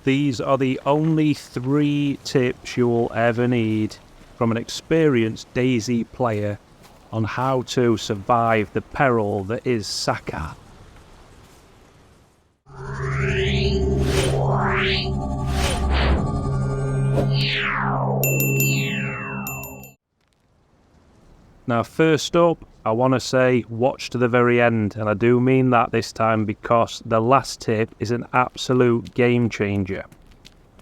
These are the only 3 tips you will ever need from an experienced DayZ player on how to survive the peril that is Sakhal. Now first up, I want to say watch to the very end, and I do mean that this time because the last tip is an absolute game changer.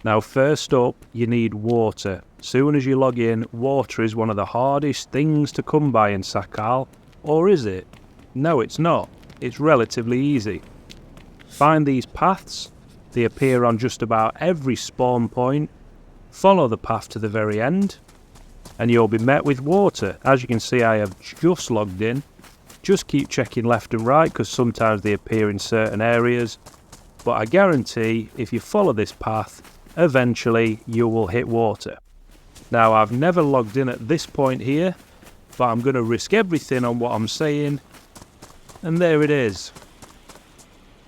Now first up, you need water. Soon as you log in, water is one of the hardest things to come by in Sakhal, or is it? No, it's not. It's relatively easy. Find these paths, they appear on just about every spawn point. Follow the path to the very end, and you'll be met with water. As you can see, I have just logged in. Just keep checking left and right because sometimes they appear in certain areas, but I guarantee if you follow this path, eventually you will hit water. Now I've never logged in at this point here, but I'm going to risk everything on what I'm saying, and there it is.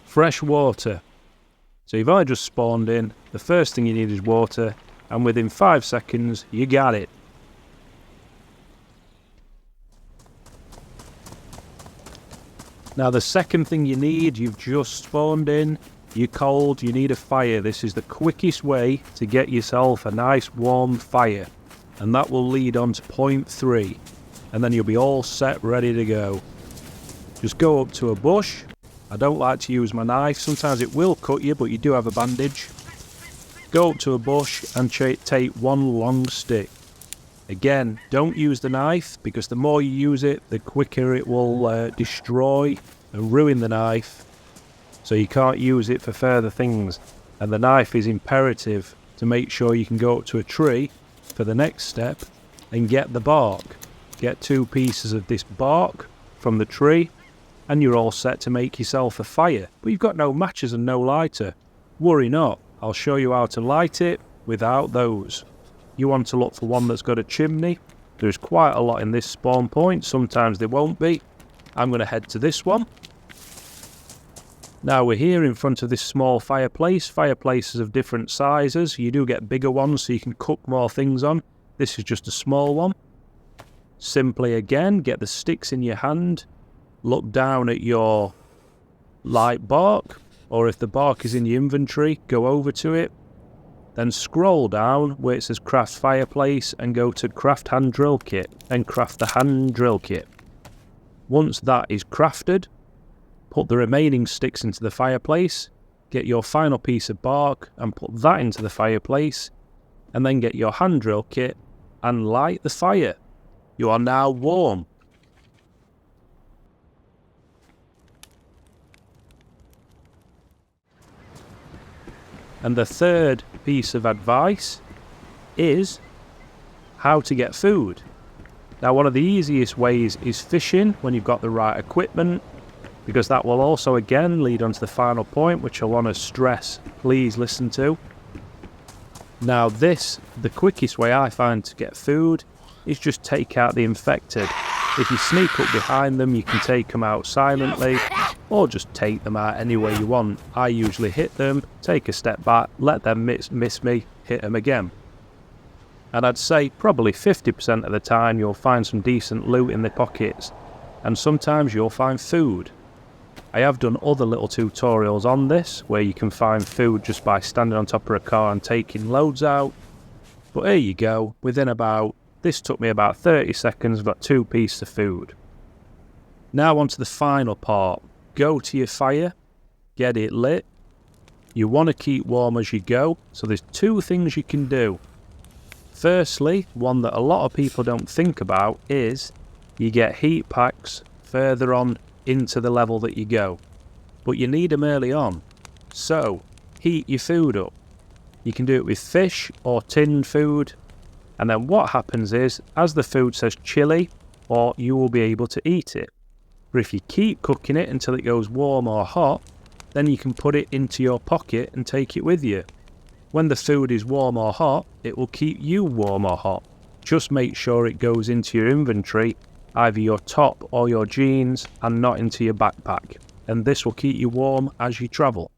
Fresh water. So you've only just spawned in, the first thing you need is water, and within 5 seconds you got it. Now the second thing you need, you've just spawned in, you're cold, you need a fire. This is the quickest way to get yourself a nice warm fire, and that will lead on to point 3, and then you'll be all set, ready to go. Just go up to a bush. I don't like to use my knife, sometimes it will cut you, but you do have a bandage. Go up to a bush and take one long stick. Again, don't use the knife, because the more you use it, the quicker it will destroy and ruin the knife. So you can't use it for further things. And the knife is imperative to make sure you can go up to a tree for the next step and get the bark. Get 2 pieces of this bark from the tree, and you're all set to make yourself a fire. But you've got no matches and no lighter. Worry not, I'll show you how to light it without those. You want to look for one that's got a chimney. There's quite a lot in this spawn point, sometimes there won't be. I'm going to head to this one. Now we're here in front of this small fireplace. Fireplaces of different sizes. You do get bigger ones so you can cook more things on. This is just a small one. Simply again, get the sticks in your hand. Look down at your light bark, or if the bark is in your inventory, go over to it. Then scroll down where it says craft fireplace and go to craft hand drill kit and craft the hand drill kit. Once that is crafted, put the remaining sticks into the fireplace, get your final piece of bark and put that into the fireplace, and then get your hand drill kit and light the fire. You are now warm. And the third piece of advice is how to get food. Now one of the easiest ways is fishing when you've got the right equipment, because that will also again lead on to the final point, which I want to stress, please listen to. Now the quickest way I find to get food is just take out the infected. If you sneak up behind them, you can take them out silently, or just take them out any way you want. I usually hit them, take a step back, let them miss me, hit them again. And I'd say probably 50% of the time you'll find some decent loot in the pockets, and sometimes you'll find food. I have done other little tutorials on this, where you can find food just by standing on top of a car and taking loads out. But here you go, this took me about 30 seconds, I've got 2 pieces of food. Now on to the final part. Go to your fire, get it lit. You want to keep warm as you go, so there's 2 things you can do. Firstly, one that a lot of people don't think about is you get heat packs further on into the level that you go. But you need them early on, so heat your food up. You can do it with fish or tinned food, and then what happens is, as the food says chilly, or you will be able to eat it. But if you keep cooking it until it goes warm or hot, then you can put it into your pocket and take it with you. When the food is warm or hot, it will keep you warm or hot. Just make sure it goes into your inventory, either your top or your jeans, and not into your backpack. And this will keep you warm as you travel.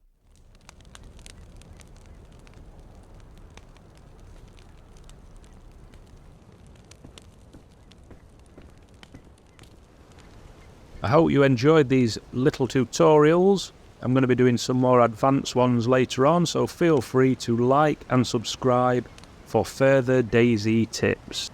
I hope you enjoyed these little tutorials. I'm going to be doing some more advanced ones later on, so feel free to like and subscribe for further DayZ tips.